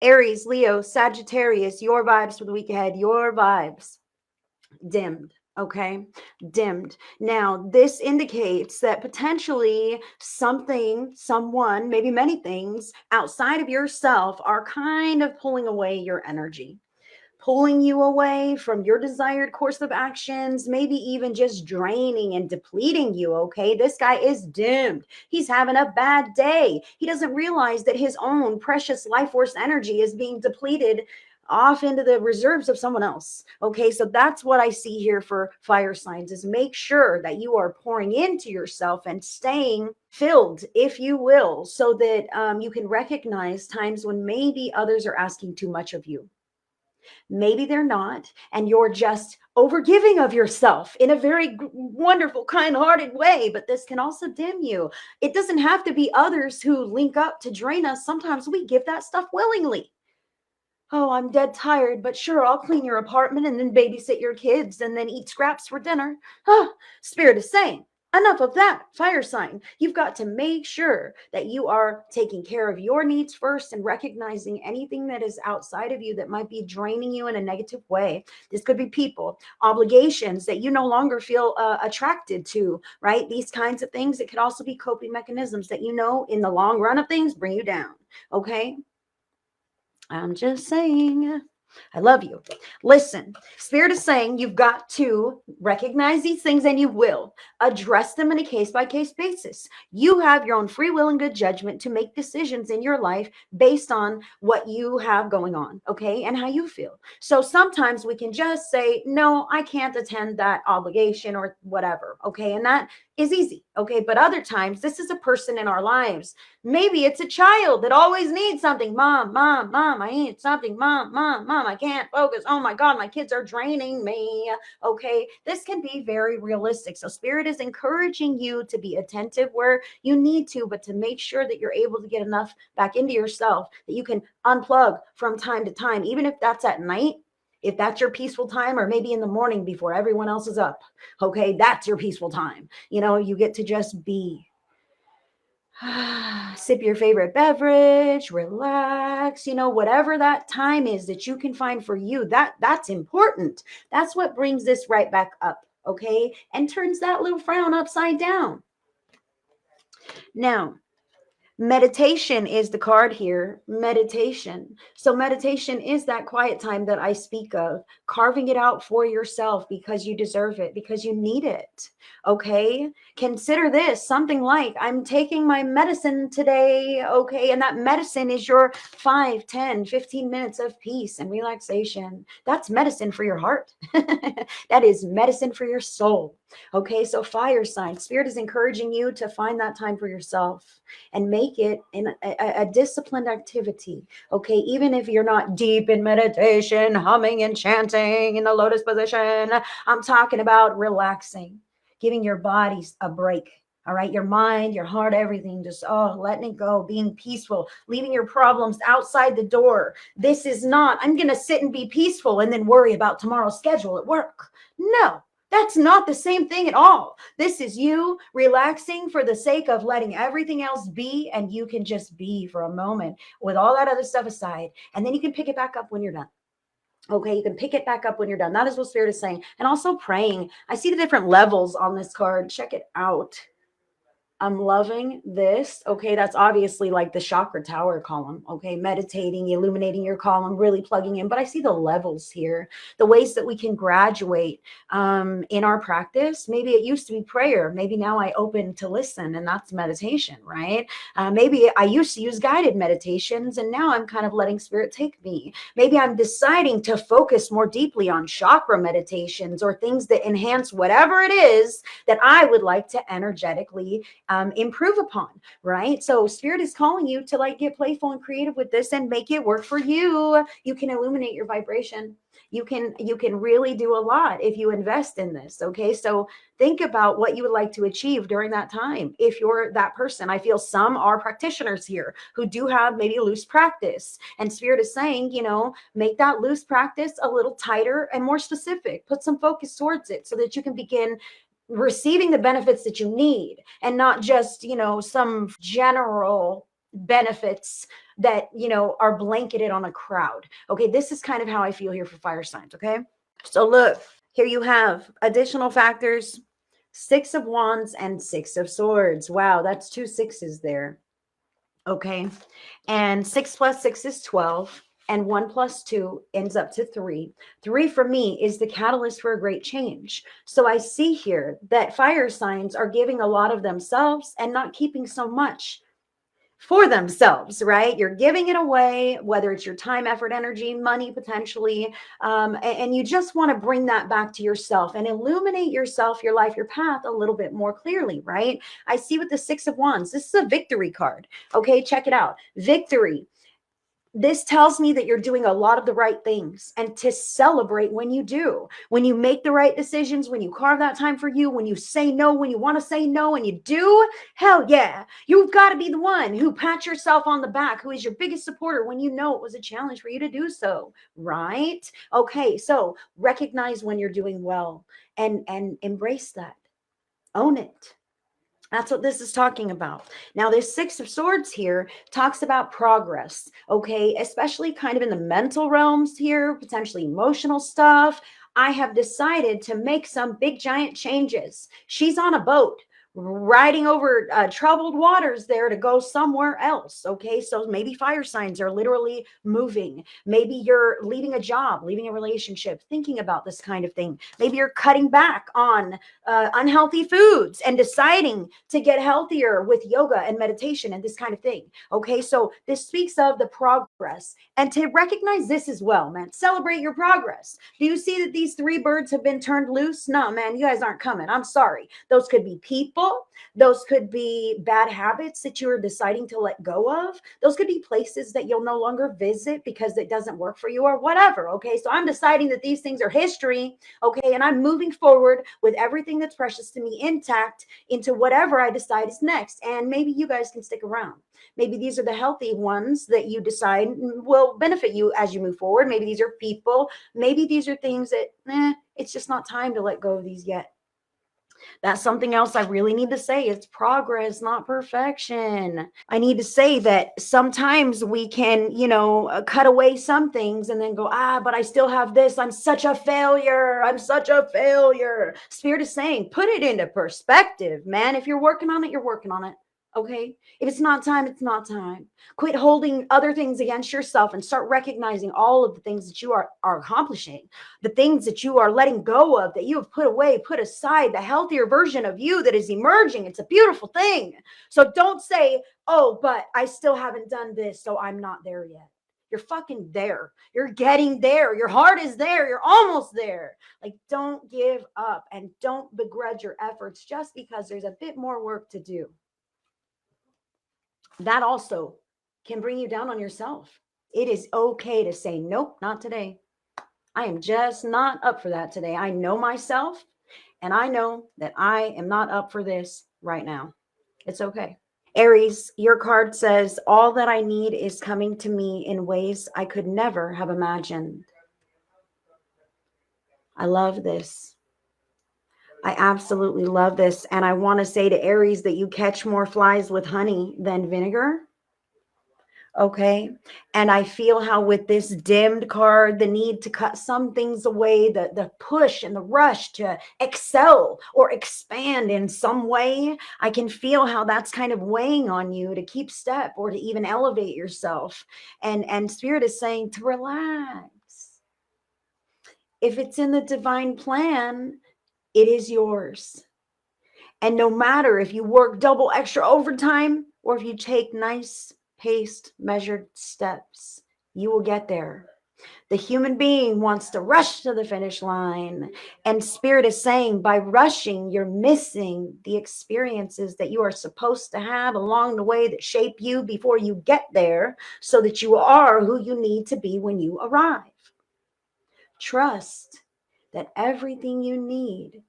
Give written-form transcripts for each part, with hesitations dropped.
Aries, Leo, Sagittarius, your vibes for the week ahead, your vibes. Dimmed. Okay, dimmed. Now, this indicates that potentially something, someone, maybe many things outside of yourself are kind of pulling away your energy, pulling you away from your desired course of actions, maybe even just draining and depleting you. Okay, this guy is dimmed. He's having a bad day. He doesn't realize that his own precious life force energy is being depleted off into the reserves of someone else. Okay, so that's what I see here for fire signs, is make sure that you are pouring into yourself and staying filled, if you will, so that you can recognize times when maybe others are asking too much of you. Maybe they're not, and you're just overgiving of yourself in a very wonderful, kind-hearted way, but this can also dim you. It doesn't have to be others who link up to drain us. Sometimes we give that stuff willingly. Oh, I'm dead tired, but sure, I'll clean your apartment and then babysit your kids and then eat scraps for dinner. Ah, Spirit is saying, enough of that, fire sign. You've got to make sure that you are taking care of your needs first and recognizing anything that is outside of you that might be draining you in a negative way. This could be people, obligations that you no longer feel attracted to, right? These kinds of things. It could also be coping mechanisms that, in the long run of things, bring you down. Okay. I'm just saying. I love you. Listen, Spirit is saying you've got to recognize these things, and you will address them in a case-by-case basis. You have your own free will and good judgment to make decisions in your life based on what you have going on, okay, and how you feel. So sometimes we can just say, no, I can't attend that obligation or whatever, okay, and that is easy, okay, but other times this is a person in our lives. Maybe it's a child that always needs something. Mom, mom, mom, I need something. Mom, mom, mom, I can't focus. Oh my God, my kids are draining me. Okay, this can be very realistic. So Spirit is encouraging you to be attentive where you need to, but to make sure that you're able to get enough back into yourself that you can unplug from time to time, even if that's at night. If that's your peaceful time, or maybe in the morning before everyone else is up, okay, that's your peaceful time. You get to just be. Sip your favorite beverage, relax, whatever that time is that you can find for you. That's important. That's what brings this right back up, okay? And turns that little frown upside down. Now, meditation is the card here. Meditation. So meditation is that quiet time that I speak of, carving it out for yourself because you deserve it, because you need it. Okay. Consider this something like, I'm taking my medicine today. Okay. And that medicine is your 5, 10, 15 minutes of peace and relaxation. That's medicine for your heart. That is medicine for your soul. Okay. So fire sign, Spirit is encouraging you to find that time for yourself and make it in a disciplined activity. Okay, even if you're not deep in meditation, humming and chanting in the lotus position, I'm talking about relaxing, giving your bodies a break. All right, your mind, your heart, everything, just letting it go, being peaceful, leaving your problems outside the door. This is not, I'm going to sit and be peaceful and then worry about tomorrow's schedule at work. No, that's not the same thing at all. This is you relaxing for the sake of letting everything else be, and you can just be for a moment with all that other stuff aside, and then you can pick it back up when you're done. Okay, you can pick it back up when you're done. That is what Spirit is saying. And also praying. I see the different levels on this card. Check it out. I'm loving this. Okay, that's obviously like the chakra tower column. Okay, meditating, illuminating your column, really plugging in. But I see the levels here, the ways that we can graduate in our practice. Maybe it used to be prayer. Maybe now I open to listen, and that's meditation, right? Maybe I used to use guided meditations, and now I'm kind of letting Spirit take me. Maybe I'm deciding to focus more deeply on chakra meditations or things that enhance whatever it is that I would like to energetically improve upon, right? So Spirit is calling you to like get playful and creative with this and make it work for you. You can illuminate your vibration. You can really do a lot if you invest in this. Okay, so think about what you would like to achieve during that time. If you're that person, I feel some are practitioners here who do have maybe loose practice, and Spirit is saying, make that loose practice a little tighter and more specific. Put some focus towards it so that you can begin receiving the benefits that you need, and not just some general benefits that, you know, are blanketed on a crowd. Okay, this is kind of how I feel here for fire signs. Okay, so look, here you have additional factors, Six of Wands and Six of Swords. Wow, that's two sixes there. Okay, and 6 plus 6 is 12, and 1 plus 2 ends up to 3. 3 for me is the catalyst for a great change. So I see here that fire signs are giving a lot of themselves and not keeping so much for themselves, right? You're giving it away, whether it's your time, effort, energy, money, potentially. And you just want to bring that back to yourself and illuminate yourself, your life, your path a little bit more clearly, right? I see with the Six of Wands, this is a victory card. Okay, check it out. Victory. This tells me that you're doing a lot of the right things, and to celebrate when you do, when you make the right decisions, when you carve that time for you, when you say no, when you want to say no and you do, hell yeah. You've got to be the one who pats yourself on the back, who is your biggest supporter when you know it was a challenge for you to do so, right? Okay, so recognize when you're doing well and embrace that. Own it. That's what this is talking about. Now, this Six of Swords here talks about progress, okay? Especially kind of in the mental realms here, potentially emotional stuff. I have decided to make some big giant changes. She's on a boat riding over troubled waters there to go somewhere else, okay? So maybe fire signs are literally moving. Maybe you're leaving a job, leaving a relationship, thinking about this kind of thing. Maybe you're cutting back on unhealthy foods and deciding to get healthier with yoga and meditation and this kind of thing. Okay, so this speaks of the progress, and to recognize this as well, man. Celebrate your progress. Do you see that these three birds have been turned loose? No, man, you guys aren't coming. I'm sorry. Those could be people. Those could be bad habits that you're deciding to let go of. Those could be places that you'll no longer visit because it doesn't work for you or whatever. Okay, so I'm deciding that these things are history. Okay, and I'm moving forward with everything that's precious to me intact into whatever I decide is next. And maybe you guys can stick around. Maybe these are the healthy ones that you decide will benefit you as you move forward. Maybe these are people. Maybe these are things that it's just not time to let go of these yet. That's something else I really need to say. It's progress, not perfection. I need to say that sometimes we can, cut away some things and then go, but I still have this. I'm such a failure. I'm such a failure. Spirit is saying, put it into perspective, man. If you're working on it, you're working on it. Okay. If it's not time, it's not time. Quit holding other things against yourself and start recognizing all of the things that you are accomplishing, the things that you are letting go of, that you have put away, put aside, the healthier version of you that is emerging. It's a beautiful thing. So don't say, oh, but I still haven't done this, so I'm not there yet. You're fucking there. You're getting there. Your heart is there. You're almost there. Like, don't give up and don't begrudge your efforts just because there's a bit more work to do. That also can bring you down on yourself. It is okay to say, nope, not today. I am just not up for that today. I know myself, and I know that I am not up for this right now. It's okay. Aries, your card says, all that I need is coming to me in ways I could never have imagined. I love this. I absolutely love this. And I want to say to Aries that you catch more flies with honey than vinegar. Okay. And I feel how with this dimmed card, the need to cut some things away, the push and the rush to excel or expand in some way, I can feel how that's kind of weighing on you to keep step or to even elevate yourself. And Spirit is saying to relax. If it's in the divine plan, it is yours. And no matter if you work double extra overtime or if you take nice paced, measured steps, you will get there. The human being wants to rush to the finish line. And Spirit is saying by rushing, you're missing the experiences that you are supposed to have along the way that shape you before you get there so that you are who you need to be when you arrive. Trust that everything you need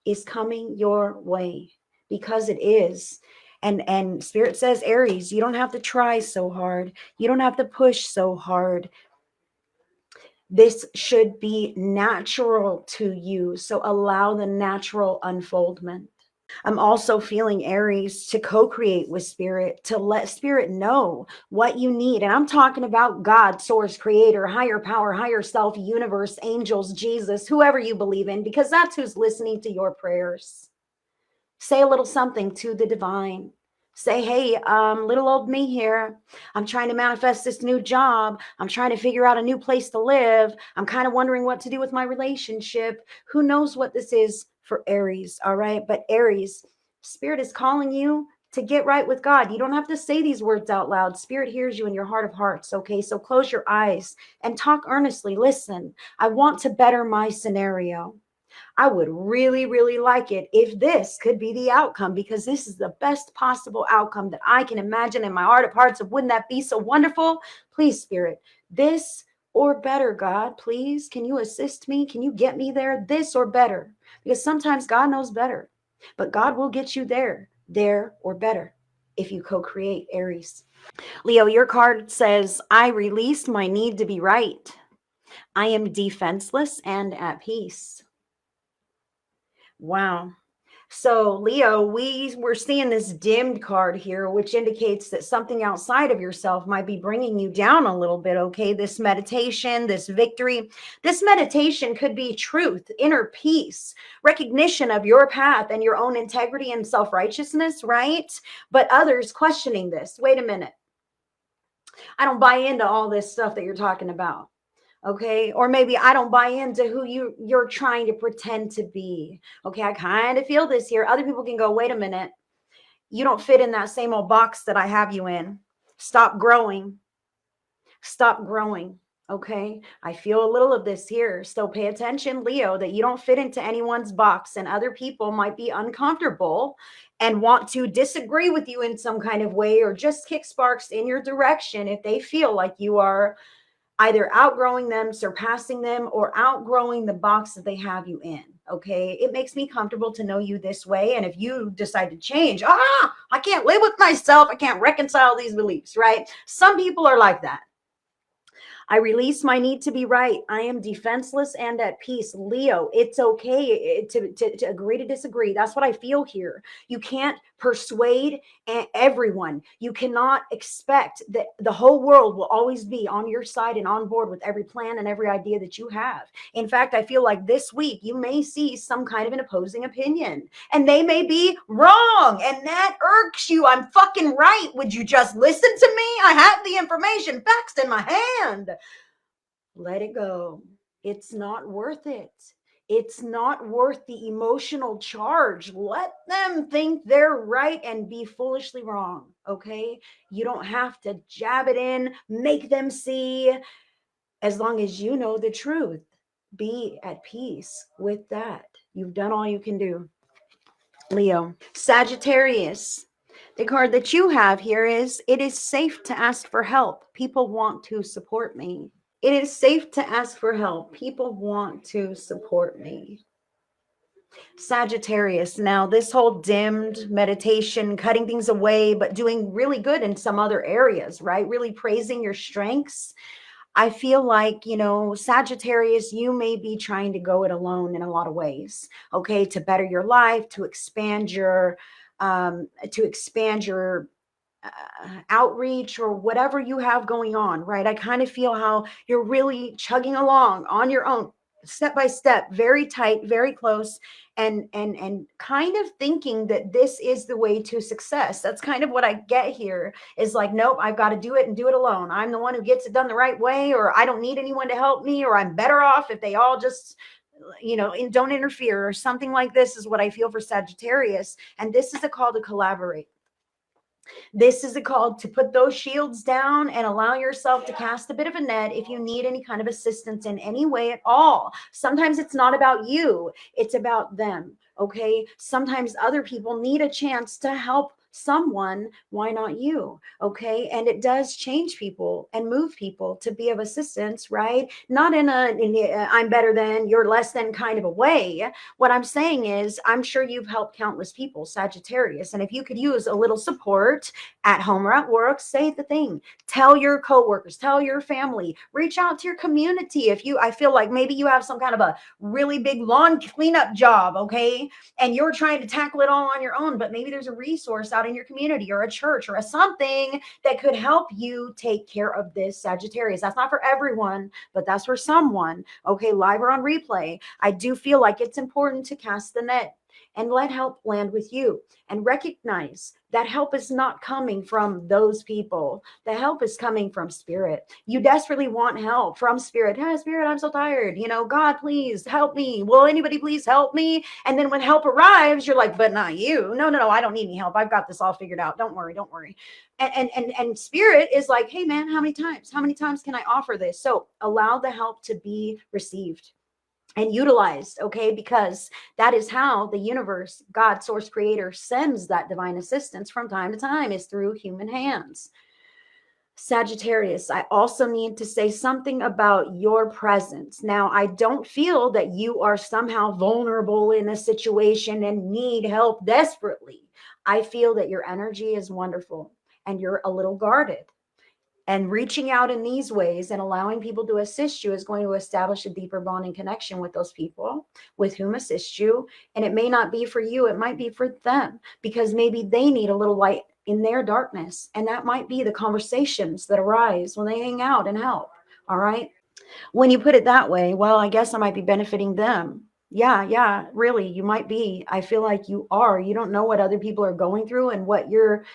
is coming your way because it is. And Spirit says, Aries, you don't have to try so hard. You don't have to push so hard. This should be natural to you. So allow the natural unfoldment. I'm also feeling Aries to co-create with spirit, to let spirit know what you need. And I'm talking about God, source, creator, higher power, higher self, universe, angels, Jesus, whoever you believe in, because that's who's listening to your prayers. Say a little something to the divine. Say, hey, little old me here. I'm trying to manifest this new job. I'm trying to figure out a new place to live. I'm kind of wondering what to do with my relationship. Who knows what this is for Aries, all right? But Aries, Spirit is calling you to get right with God. You don't have to say these words out loud. Spirit hears you in your heart of hearts, okay? So close your eyes and talk earnestly. Listen, I want to better my scenario. I would really, really like it if this could be the outcome, because this is the best possible outcome that I can imagine in my heart of hearts. Of wouldn't that be so wonderful? Please, Spirit, this or better, God, please. Can you assist me? Can you get me there? This or better? Because sometimes God knows better, but God will get you there or better if you co-create, Aries. Leo, your card says, I released my need to be right. I am defenseless and at peace. Wow. So, Leo, we're seeing this dimmed card here, which indicates that something outside of yourself might be bringing you down a little bit, okay? This meditation, this victory, this meditation could be truth, inner peace, recognition of your path and your own integrity and self-righteousness, right? But others questioning this. Wait a minute. I don't buy into all this stuff that you're talking about. Okay, or maybe I don't buy into who you're trying to pretend to be. Okay, I kind of feel this here. Other people can go, wait a minute, you don't fit in that same old box that I have you in. Stop growing. Stop growing. Okay, I feel a little of this here. So pay attention, Leo, that you don't fit into anyone's box, and other people might be uncomfortable and want to disagree with you in some kind of way, or just kick sparks in your direction if they feel like you are either outgrowing them, surpassing them, or outgrowing the box that they have you in. Okay. It makes me comfortable to know you this way. And if you decide to change, I can't live with myself. I can't reconcile these beliefs, right? Some people are like that. I release my need to be right. I am defenseless and at peace. Leo, it's okay to agree to disagree. That's what I feel here. You can't persuade everyone. You cannot expect that the whole world will always be on your side and on board with every plan and every idea that you have. In fact, I feel like this week you may see some kind of an opposing opinion, and they may be wrong, and that irks you. I'm fucking right. Would you just listen to me? I have the information faxed in my hand. Let it go. It's not worth it. It's not worth the emotional charge. Let them think they're right and be foolishly wrong. Okay. You don't have to jab it in, make them see, as long as you know the truth. Be at peace with that. You've done all you can do. Leo. Sagittarius. The card that you have here is, it is safe to ask for help. People want to support me. It is safe to ask for help. People want to support me. Sagittarius. Now, this whole dimmed meditation, cutting things away, but doing really good in some other areas, right? Really praising your strengths. I feel like, Sagittarius, you may be trying to go it alone in a lot of ways, okay, to better your life, to expand your outreach or whatever you have going on, right? I kind of feel how you're really chugging along on your own, step by step, very tight, very close, and kind of thinking that this is the way to success. That's kind of what I get here, is like, nope, I've got to do it and do it alone. I'm the one who gets it done the right way, or I don't need anyone to help me, or I'm better off if they all just don't interfere, or something like this is what I feel for Sagittarius. And this is a call to collaborate. This is a call to put those shields down and allow yourself to cast a bit of a net if you need any kind of assistance in any way at all. Sometimes it's not about you, it's about them. Okay. Sometimes other people need a chance to help someone, why not you? Okay. And it does change people and move people to be of assistance, right? Not in I'm better than, you're less than kind of a way. What I'm saying is, I'm sure you've helped countless people, Sagittarius. And if you could use a little support at home or at work, say the thing. Tell your coworkers, tell your family, reach out to your community. I feel like maybe you have some kind of a really big lawn cleanup job, okay? And you're trying to tackle it all on your own, but maybe there's a resource out in your community or a church or a something that could help you take care of this, Sagittarius. That's not for everyone, but that's for someone. Okay, live or on replay. I do feel like it's important to cast the net and let help land with you, and recognize that help is not coming from those people. The help is coming from spirit. You desperately want help from spirit. Hey, spirit, I'm so tired. God, please help me. Will anybody please help me? And then when help arrives, you're like, but not you. No, I don't need any help. I've got this all figured out. Don't worry. And spirit is like, hey man, how many times can I offer this? So allow the help to be received and utilized, okay? Because that is how the universe, God, source, creator, sends that divine assistance from time to time, is through human hands. Sagittarius, I also need to say something about your presence. Now, I don't feel that you are somehow vulnerable in a situation and need help desperately. I feel that your energy is wonderful and you're a little guarded. And reaching out in these ways and allowing people to assist you is going to establish a deeper bonding connection with those people with whom assist you. And it may not be for you, it might be for them, because maybe they need a little light in their darkness. And that might be the conversations that arise when they hang out and help. All right. When you put it that way, well, I guess I might be benefiting them. Yeah, really, you might be. I feel like you are. You don't know what other people are going through and what you're,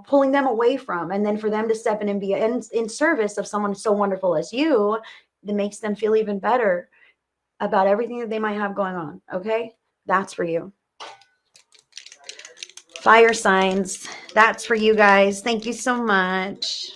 pulling them away from. And then for them to step in and be in service of someone so wonderful as you, that makes them feel even better about everything that they might have going on. Okay, that's for you. Fire signs, that's for you guys. Thank you so much.